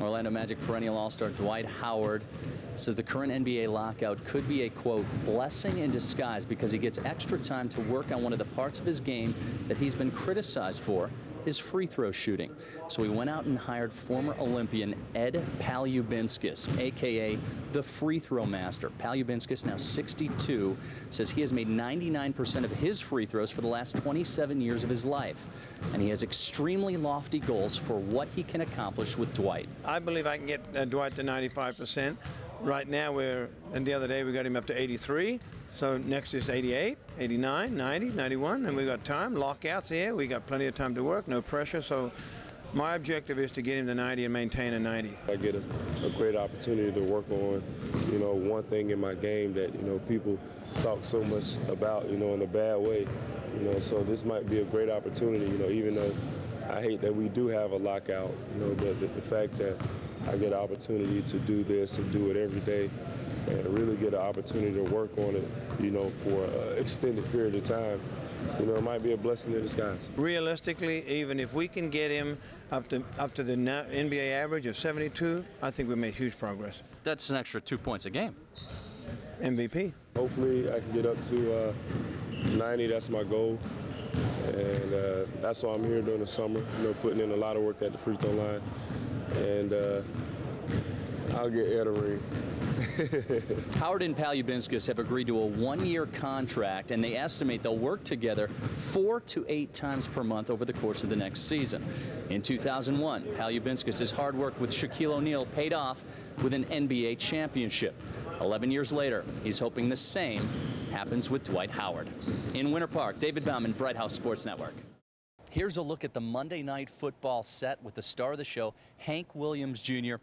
Orlando Magic perennial All-Star Dwight Howard says the current NBA lockout could be a, quote, blessing in disguise because he gets extra time to work on one of the parts of his game that he's been criticized for, his free throw shooting. So he went out and hired former Olympian Ed Palubinskis, a.k.a. the free throw master. Palubinskis, now 62, says he has made 99% of his free throws for the last 27 years of his life. And he has extremely lofty goals for what he can accomplish with Dwight. I believe I can get Dwight to 95%. Right now, and the other day we got him up to 83. So next is 88, 89, 90, 91, and we got time. Lockouts here, we got plenty of time to work, no pressure. So my objective is to get him to 90 and maintain a 90. I get a great opportunity to work on, one thing in my game that, people talk so much about, in a bad way. So this might be a great opportunity, even though I hate that we do have a lockout, but the fact that I get an opportunity to do this and do it every day and really get an opportunity to work on it, for an extended period of time, it might be a blessing in disguise. Realistically, even if we can get him up to the NBA average of 72, I think we made huge progress. That's an extra 2 points a game. MVP. Hopefully I can get up to 90, that's my goal. And that's why I'm here during the summer, putting in a lot of work at the free throw line. And I'll get Ed a ring. Howard and Palubinskis have agreed to a one-year contract, and they estimate they'll work together 4 to 8 times per month over the course of the next season. In 2001, Palubinskis' hard work with Shaquille O'Neal paid off with an NBA championship. 11 years later, he's hoping the same happens with Dwight Howard. In Winter Park, David Baumann, Bright House Sports Network. Here's a look at the Monday Night Football set with the star of the show, Hank Williams Jr.,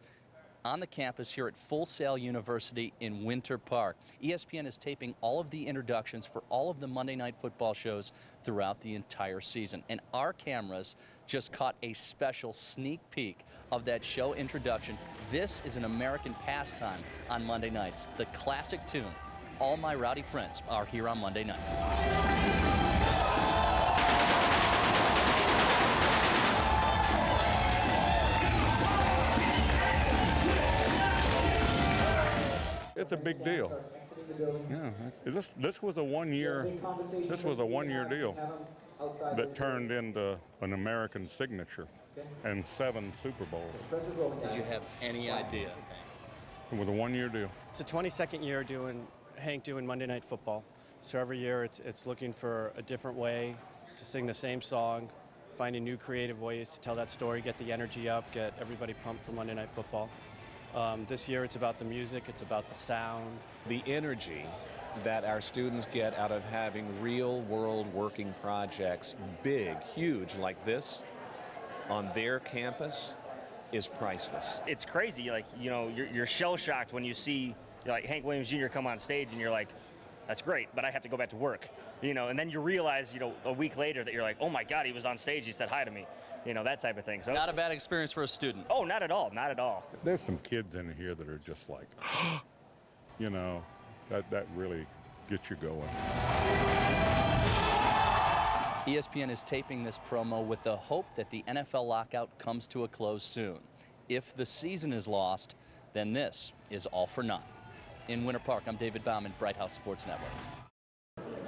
on the campus here at Full Sail University in Winter Park. ESPN is taping all of the introductions for all of the Monday Night Football shows throughout the entire season. And our cameras just caught a special sneak peek of that show introduction. This is an American pastime on Monday nights. The classic tune, All My Rowdy Friends, are here on Monday night. It's a big deal. Yeah, this was a one-year deal that turned into an American signature and 7 Super Bowls. Did you have any idea? It was a one-year deal. It's the 22nd year Hank doing Monday Night Football. So every year it's looking for a different way to sing the same song, finding new creative ways to tell that story, get the energy up, get everybody pumped for Monday Night Football. This year it's about the music, it's about the sound. The energy that our students get out of having real-world working projects, big, huge like this, on their campus is priceless. It's crazy, you're shell-shocked when you see Hank Williams Jr. come on stage and you're like, that's great, but I have to go back to work. And then you realize, a week later that you're like, oh my God, he was on stage, he said hi to me. That type of thing. So not a bad experience for a student. Oh, not at all, not at all. There's some kids in here that are just like, that really gets you going. ESPN is taping this promo with the hope that the NFL lockout comes to a close soon. If the season is lost, then this is all for naught. In Winter Park, I'm David Baumann, Bright House Sports Network.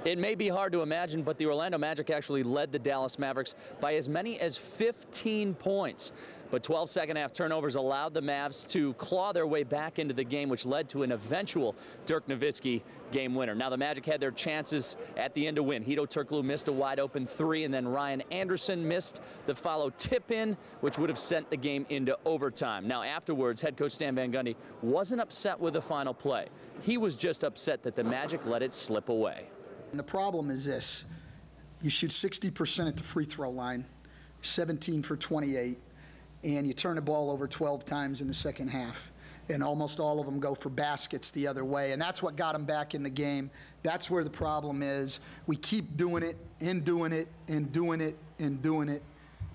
It may be hard to imagine, but the Orlando Magic actually led the Dallas Mavericks by as many as 15 points. But 12 second-half turnovers allowed the Mavs to claw their way back into the game, which led to an eventual Dirk Nowitzki game winner. Now, the Magic had their chances at the end to win. Hedo Turkoglu missed a wide-open 3, and then Ryan Anderson missed the follow tip-in, which would have sent the game into overtime. Now, afterwards, head coach Stan Van Gundy wasn't upset with the final play. He was just upset that the Magic let it slip away. And the problem is this: you shoot 60% at the free throw line, 17 for 28, and you turn the ball over 12 times in the second half. And almost all of them go for baskets the other way. And that's what got them back in the game. That's where the problem is. We keep doing it and doing it and doing it and doing it.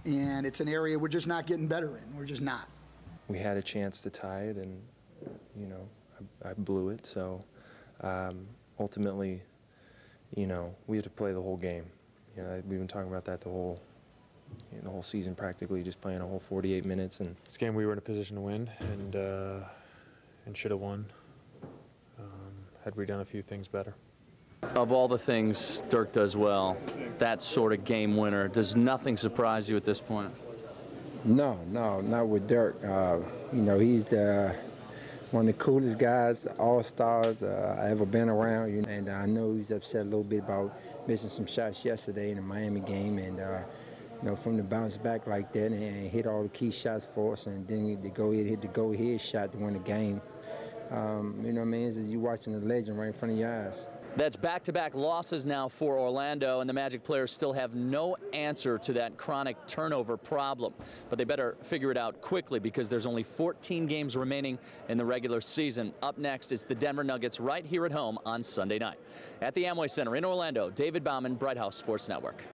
And it's an area we're just not getting better in. We're just not. We had a chance to tie it, and, I blew it. So ultimately, we had to play the whole game. We've been talking about that the the whole season practically just playing a whole 48 minutes. And this game we were in a position to win and should have won had we done a few things better. Of all the things Dirk does well, that sort of game winner, does nothing surprise you at this point? No, not with Dirk. You know, he's one of the coolest guys, all-stars I ever been around. You know, and I know he's upset a little bit about missing some shots yesterday in the Miami game. And, you know, from the bounce back like that and hit all the key shots for us, and then to go ahead hit the go-ahead shot to win the game. You know what I mean? You're watching a legend right in front of your eyes. That's back-to-back losses now for Orlando, and the Magic players still have no answer to that chronic turnover problem. But they better figure it out quickly because there's only 14 games remaining in the regular season. Up next is the Denver Nuggets right here at home on Sunday night. At the Amway Center in Orlando, David Baumann, Bright House Sports Network.